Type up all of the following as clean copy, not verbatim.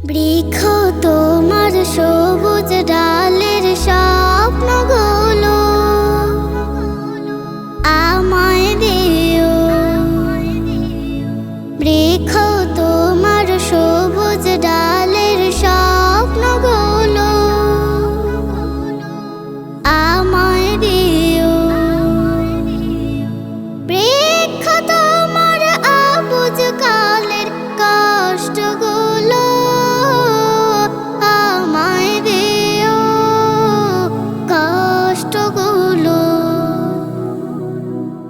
বৃক্ষ তোমার সবুজ ডালের স্বপ্নগুলো আমায় দিও। বৃক্ষ তোমার সবুজ ডালের স্বপ্নগুলো আমায় দিও। বৃক্ষ তোমার আবুজ কালের কষ্টগুলো আমায় দিও। কষ্টগুলো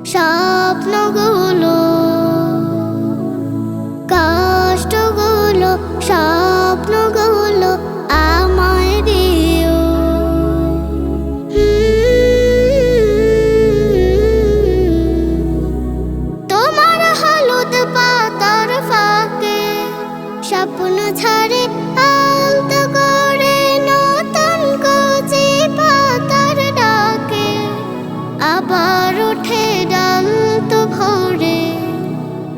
স্বপ্নগুলো কষ্টগুলো স্বপ্নগুলো আমায় দিও। তোমার হলুদ পাতার ফাঁকে স্বপ্ন ছাড়ে আলতো করে নতুন কচি পাতার ডাকে আবার ওঠে ডাল তো ভরে।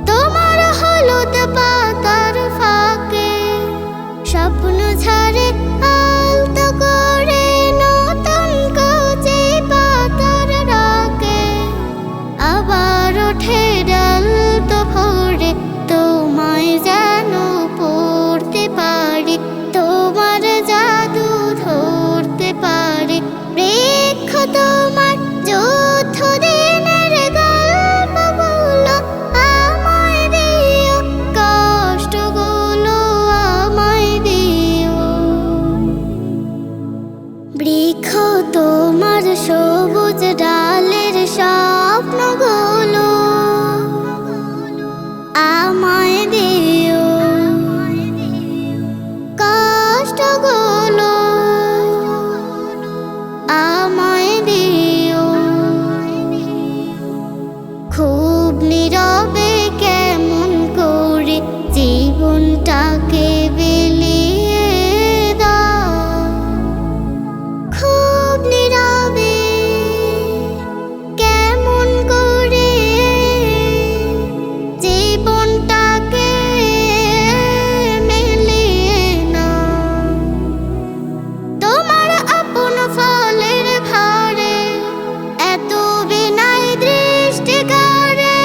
তোমার হলুদ পাতার ফাঁকে স্বপ্ন ছাড়ে আলতো করে নতুন কচি পাতার ডাকে আবার ওঠে ডাল তো ভরে। তোমায় যেন পড়তে পারি, তোমার জাদু ধরতে পারি। বৃক্ষ তোমার যুদ্ধ দিনের গল্পগুলো আমায় দিও। কষ্টগুলো আমায় দিও। বৃক্ষ তোমার সবুজ ডালের স্বপ্নগুলো আমায় দিও। কষ্টগুলো আমায় দিও। খুব নীরবে কেমন করে জীবনটাকে বিলিয়ে দাও। খুব নীরবে কেমন করে জীবনটাকে মিলিয়ে নাও। তোমার আপন ফলের ভারে এত বিনয় দৃষ্টি করে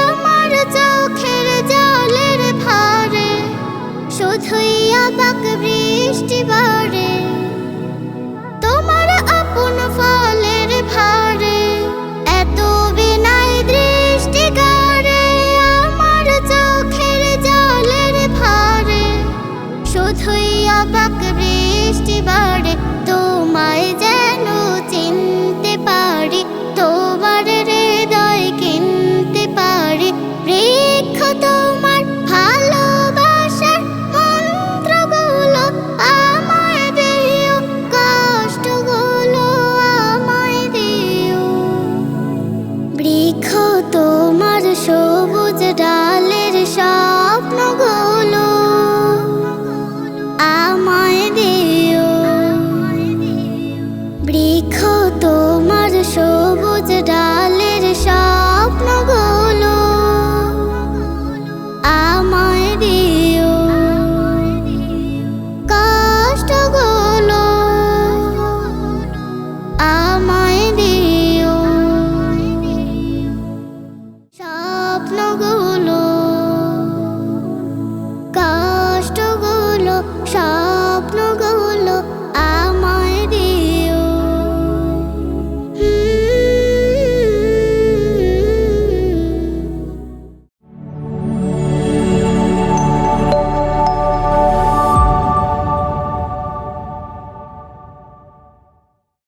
আমার চোখের জলের ভারে শুধুই অবাক বৃষ্টি বাড়ে। তোমার আপন ফলের ভারে এত বিনয় দৃষ্টি করে আমার চোখের জলের ভারে শুধুই অবাক বৃষ্টি বাড়ে। তোমায় যেন চিনতে পারি,